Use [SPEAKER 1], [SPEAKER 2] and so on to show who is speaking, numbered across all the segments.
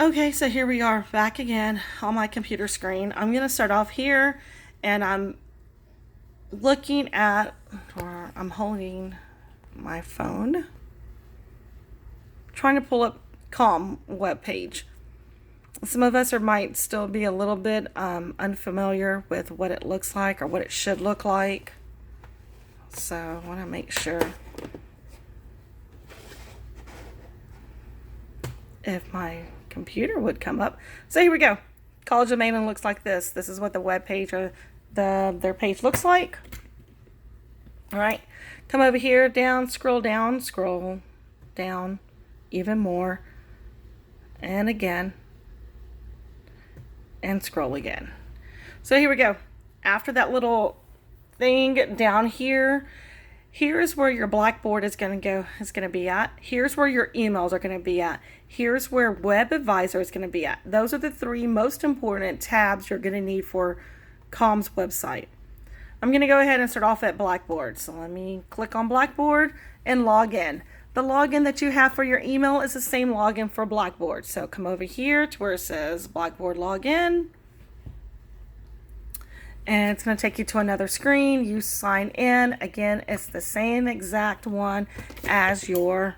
[SPEAKER 1] Okay, so here we are back again on my computer screen. I'm going to start off here, and I'm looking at, or I'm holding my phone, trying to pull up Calm webpage. Some of us might still be a little bit unfamiliar with what it looks like or what it should look like. So I want to make sure if my computer would come up. So here we go. College of Mainland looks like this. This is what the web page or their page looks like. All right, come over here, scroll down even more, and again, and scroll again. So here we go. After that little thing down here, here's where your Blackboard is going to be at. Here's where your emails are going to be at. Here's where Web Advisor is going to be at. Those are the three most important tabs you're going to need for Calm's website. I'm going to go ahead and start off at Blackboard. So let me click on Blackboard and log in. The login that you have for your email is the same login for Blackboard. So come over here to where it says Blackboard login. And it's going to take you to another screen. You sign in. Again, it's the same exact one as your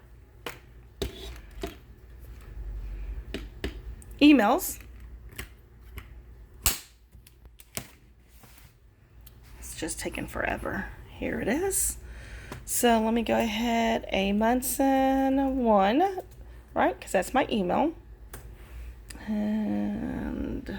[SPEAKER 1] emails. It's just taking forever. Here it is. So let me go ahead, A. Munson1, right? Because that's my email. And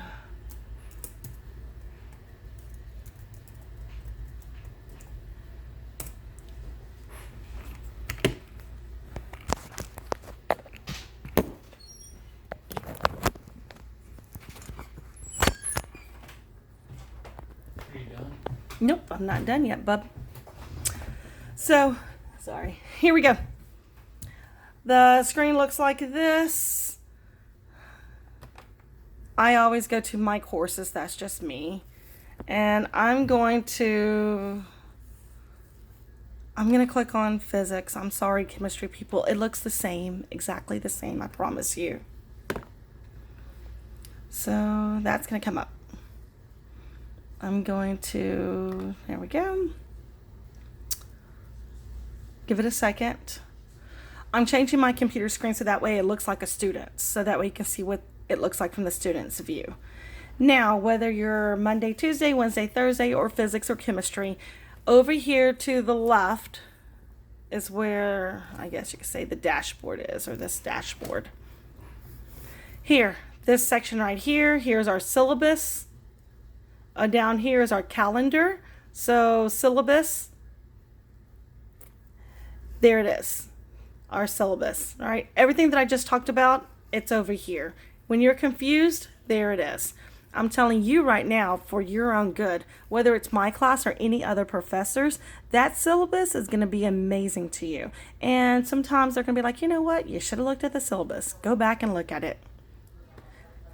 [SPEAKER 1] nope, I'm not done yet, bub. So, sorry. Here we go. The screen looks like this. I always go to my courses. That's just me. And I'm going to click on physics. I'm sorry, chemistry people. It looks the same, exactly the same, I promise you. So that's going to come up. I'm going to, there we go. Give it a second. I'm changing my computer screen so that way it looks like a student. So that way you can see what it looks like from the student's view. Now, whether you're Monday, Tuesday, Wednesday, Thursday, or physics or chemistry, over here to the left is where, I guess you could say the dashboard is, or this dashboard. Here, this section right here, here's our syllabus. Down here is our calendar. So syllabus, there it is, our syllabus. All right, everything that I just talked about, it's over here. When you're confused, there it is. I'm telling you right now, for your own good, whether it's my class or any other professors, that syllabus is going to be amazing to you. And sometimes they're going to be like, you know what, you should have looked at the syllabus. Go back and look at it.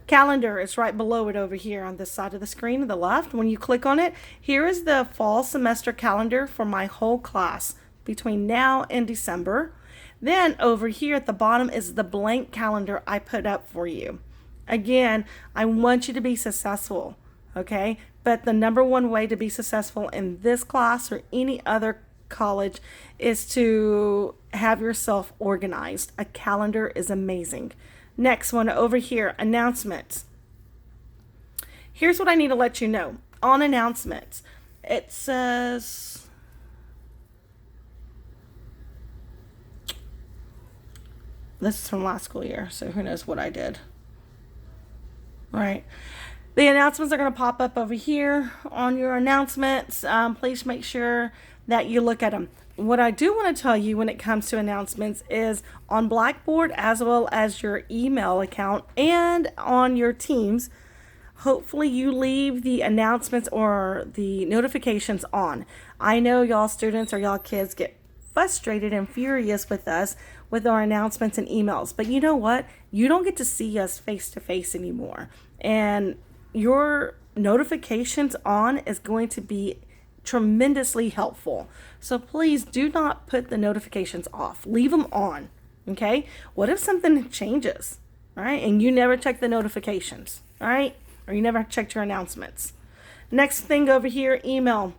[SPEAKER 1] Calendar is right below it over here on this side of the screen to the left. When you click on it, here is the fall semester calendar for my whole class between now and December. Then over here at the bottom is the blank calendar I put up for you. Again, I want you to be successful, okay? But the number one way to be successful in this class or any other college is to have yourself organized. A calendar is amazing. Next one over here, announcements. Here's what I need to let you know. On announcements, it says, this is from last school year, so who knows what I did. Right. The announcements are going to pop up over here on your announcements. Please make sure that you look at them. What I do want to tell you when it comes to announcements is on Blackboard, as well as your email account and on your Teams, hopefully you leave the announcements or the notifications on. I know y'all students or y'all kids get frustrated and furious with us with our announcements and emails, but you know what? You don't get to see us face to face anymore, and your notifications on is going to be tremendously helpful. So please do not put the notifications off. Leave them on. Okay? What if something changes? all right? And you never check the notifications, all right? Or you never checked your announcements. Next thing over here, email.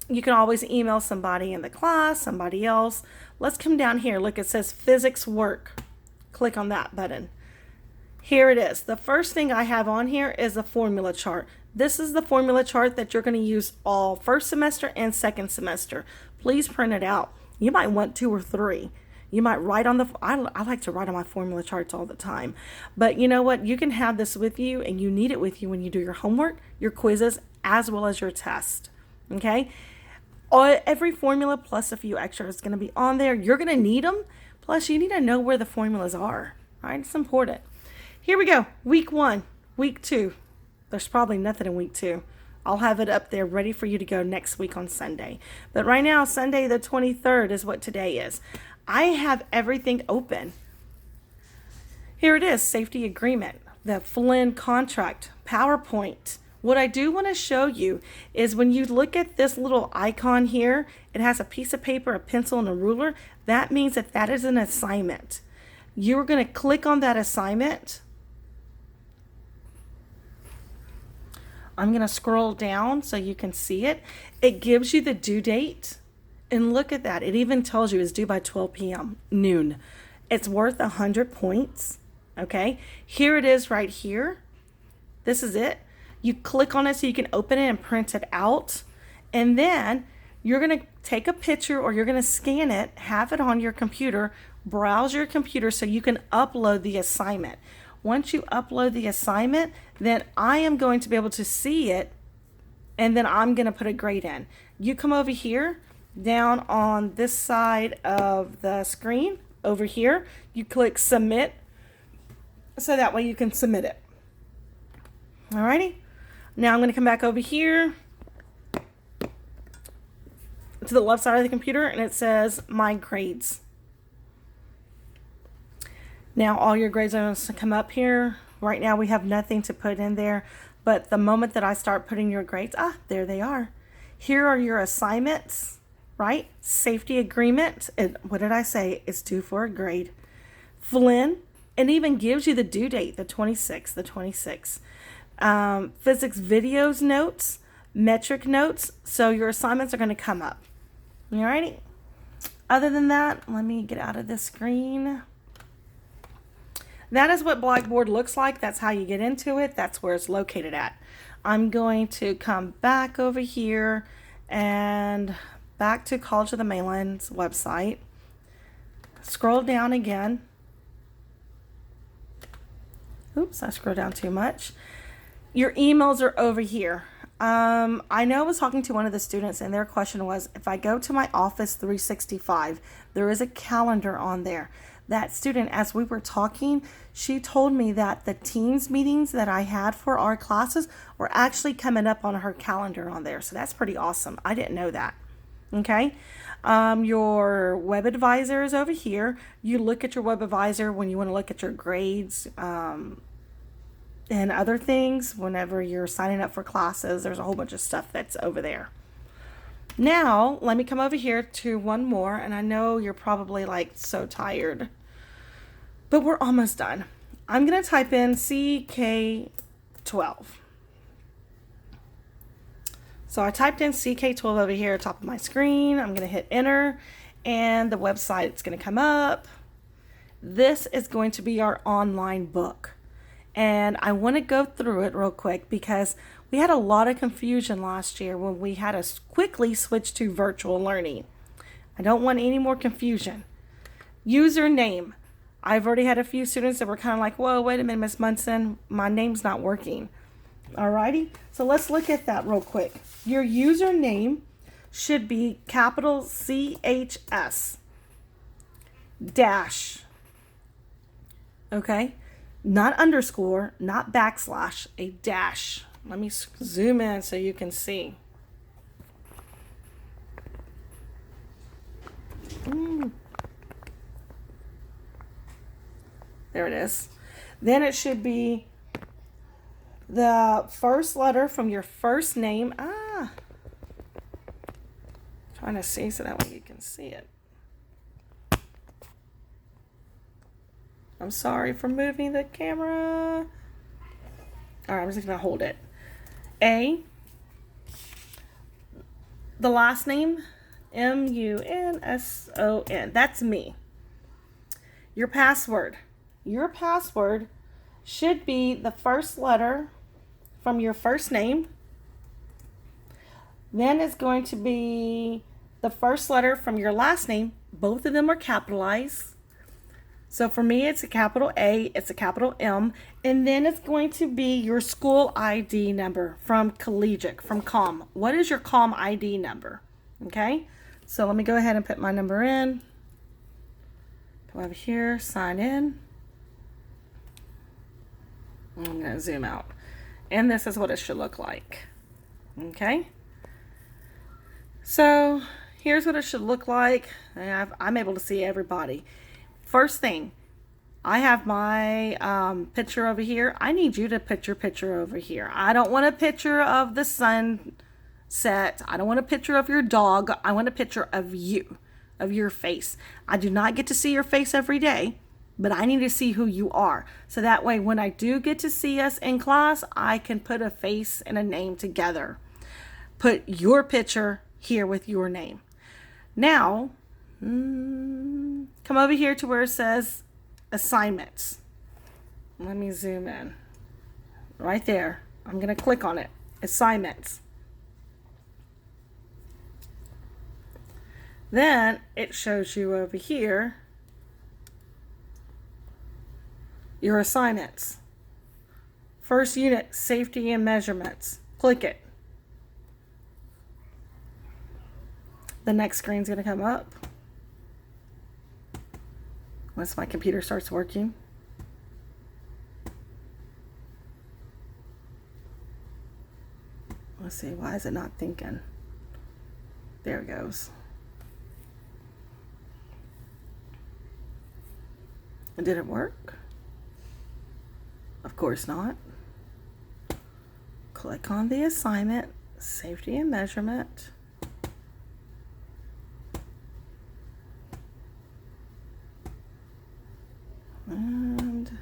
[SPEAKER 1] You can always email somebody in the class, somebody else. Let's come down here. Look, it says physics work. Click on that button. Here it is. The first thing I have on here is a formula chart. This is the formula chart that you're going to use all first semester and second semester. Please print it out. You might want 2 or 3. You might write on I like to write on my formula charts all the time. But you know what? You can have this with you, and you need it with you when you do your homework, your quizzes, as well as your test. Okay? Every formula plus a few extras is going to be on there. You're going to need them. Plus, you need to know where the formulas are. All right? It's important. Here we go. Week 1, week 2. There's probably nothing in week 2. I'll have it up there ready for you to go next week on Sunday. But right now, Sunday the 23rd is what today is. I have everything open. Here it is, safety agreement, the Flynn contract, PowerPoint. What I do want to show you is when you look at this little icon here, it has a piece of paper, a pencil, and a ruler. That means that that is an assignment. You're going to click on that assignment. I'm going to scroll down so you can see it. It gives you the due date. And look at that. It even tells you it's due by 12 p.m. noon. It's worth 100 points. Okay. Here it is right here. This is it. You click on it so you can open it and print it out. And then you're going to take a picture or you're going to scan it, have it on your computer, browse your computer so you can upload the assignment. Once you upload the assignment, then I am going to be able to see it, and then I'm going to put a grade in. You come over here, down on this side of the screen, over here, you click submit, so that way you can submit it. Alrighty, now I'm going to come back over here to the left side of the computer, and it says my grades. Now all your grades are going to come up here. Right now we have nothing to put in there, but the moment that I start putting your grades, there they are. Here are your assignments, right? Safety agreement. What did I say? It's due for a grade. Flynn, it even gives you the due date, the 26th, the 26th. Physics videos notes, metric notes. So your assignments are going to come up. Alrighty. Other than that, let me get out of this screen. That is what Blackboard looks like. That's how you get into it. That's where it's located at. I'm going to come back over here and back to College of the Mainland's website. Scroll down again. Oops, I scrolled down too much. Your emails are over here. I know I was talking to one of the students, and their question was, if I go to my Office 365, there is a calendar on there. That student, as we were talking, she told me that the Teams meetings that I had for our classes were actually coming up on her calendar on there. So that's pretty awesome. I didn't know that. Okay. Your web advisor is over here. You look at your web advisor when you want to look at your grades and other things. Whenever you're signing up for classes, there's a whole bunch of stuff that's over there. Now, let me come over here to one more. And I know you're probably like so tired, but we're almost done. I'm going to type in CK12. So I typed in CK12 over here at the top of my screen. I'm going to hit enter, and the website is going to come up. This is going to be our online book. And I want to go through it real quick because we had a lot of confusion last year when we had to quickly switch to virtual learning. I don't want any more confusion. Username. I've already had a few students that were kind of like, whoa, wait a minute, Miss Munson, my name's not working. Alrighty, so let's look at that real quick. Your username should be capital CHS dash. Okay, not underscore, not backslash, a dash. Let me zoom in so you can see. There it is. Then it should be the first letter from your first name. Trying to see so that way you can see it. I'm sorry for moving the camera. All right, I'm just going to hold it. A, the last name, Munson. That's me. Your password. Your password should be the first letter from your first name. Then it's going to be the first letter from your last name. Both of them are capitalized. So for me, it's a capital A, it's a capital M, and then it's going to be your school ID number from collegiate, from COM. What is your COM ID number? Okay, so let me go ahead and put my number in. Go over here, sign in. I'm going to zoom out. And this is what it should look like. Okay, so here's what it should look like. I'm able to see everybody. First thing, I have my picture over here. I need you to put your picture over here. I don't want a picture of the sunset. I don't want a picture of your dog. I want a picture of you, of your face. I do not get to see your face every day, but I need to see who you are. So that way, when I do get to see us in class, I can put a face and a name together. Put your picture here with your name. Now, come over here to where it says assignments. Let me zoom in. Right there. I'm going to click on it. Assignments. Then it shows you over here your assignments. First unit, safety and measurements. Click it. The next screen's going to come up. Once my computer starts working. Let's see, why is it not thinking? There it goes. Did it work? Of course not. Click on the assignment, safety and measurement. And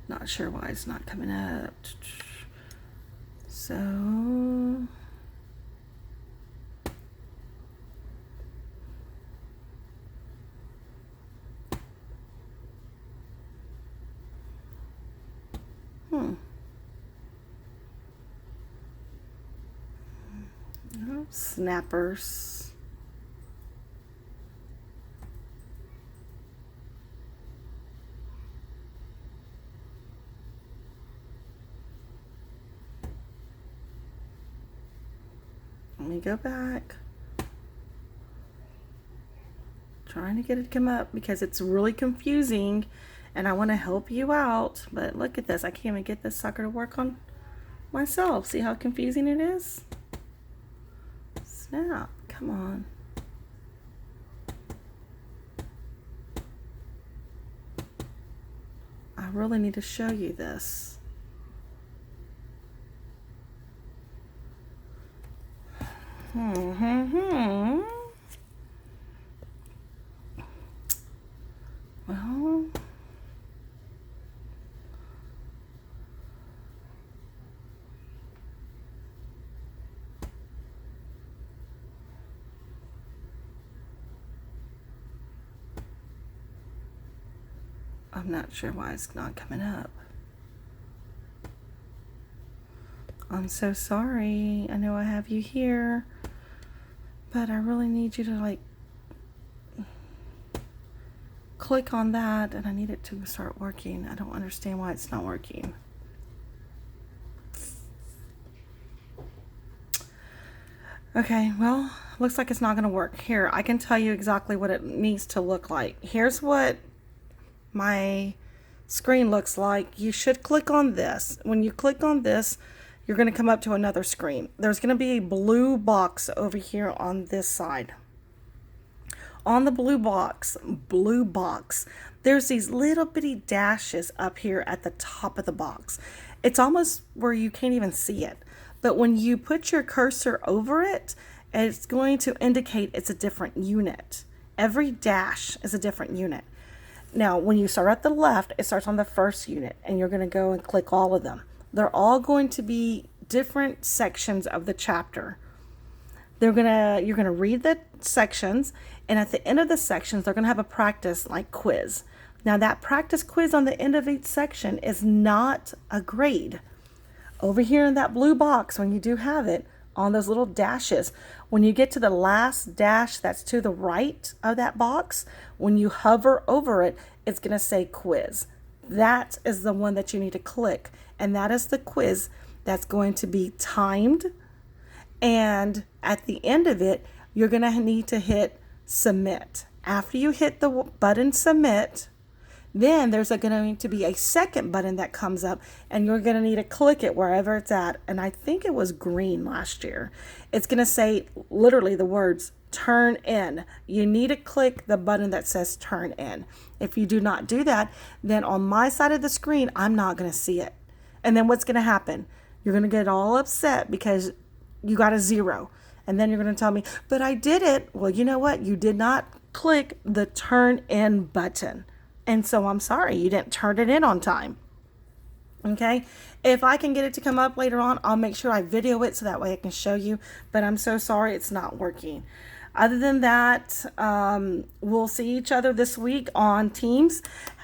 [SPEAKER 1] not sure why it's not coming up. So snappers. Let me go back. Trying to get it to come up because it's really confusing and I want to help you out. But look at this. I can't even get this sucker to work on myself. See how confusing it is? Snap. Come on. I really need to show you this. Well, I'm not sure why it's not coming up. I'm so sorry. I know I have you here, but I really need you to click on that and I need it to start working. I don't understand why it's not working. Okay, well, looks like it's not going to work. Here, I can tell you exactly what it needs to look like. Here's what my screen looks like. You should click on this. When you click on this, you're going to come up to another screen. There's going to be a blue box over here on this side. On the blue box, there's these little bitty dashes up here at the top of the box. It's almost where you can't even see it. But when you put your cursor over it, it's going to indicate it's a different unit. Every dash is a different unit. Now, when you start at the left, it starts on the first unit, and you're going to go and click all of them. They're all going to be different sections of the chapter. You're gonna read the sections, and at the end of the sections, they're gonna have a practice like quiz. Now, that practice quiz on the end of each section is not a grade. Over here in that blue box, when you do have it, on those little dashes, when you get to the last dash that's to the right of that box, when you hover over it, it's gonna say quiz. That is the one that you need to click, and that is the quiz that's going to be timed. And at the end of it, you're going to need to hit submit. After you hit the button submit, then there's going to be a second button that comes up, and you're going to need to click it wherever it's at. And I think it was green last year. It's going to say literally the words turn in. You need to click the button that says turn in. If you do not do that, then on my side of the screen, I'm not going to see it. And then what's going to happen? You're going to get all upset because you got a 0. And then you're going to tell me, but I did it. Well, you know what? You did not click the turn in button. And so I'm sorry, you didn't turn it in on time. Okay? If I can get it to come up later on, I'll make sure I video it so that way I can show you. But I'm so sorry it's not working. Other than that, we'll see each other this week on Teams.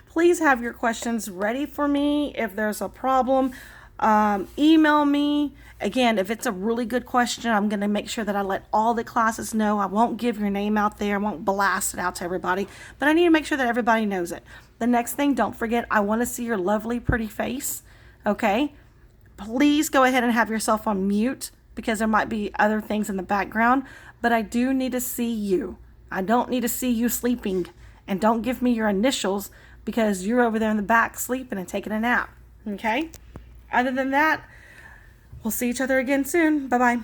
[SPEAKER 1] Please have your questions ready for me. If there's a problem, email me. Again, if it's a really good question, I'm going to make sure that I let all the classes know. I won't give your name out there. I won't blast it out to everybody. But I need to make sure that everybody knows it. The next thing, don't forget, I want to see your lovely, pretty face. Okay? Please go ahead and have yourself on mute because there might be other things in the background. But I do need to see you. I don't need to see you sleeping. And don't give me your initials because you're over there in the back sleeping and taking a nap. Okay? Other than that, we'll see each other again soon. Bye-bye.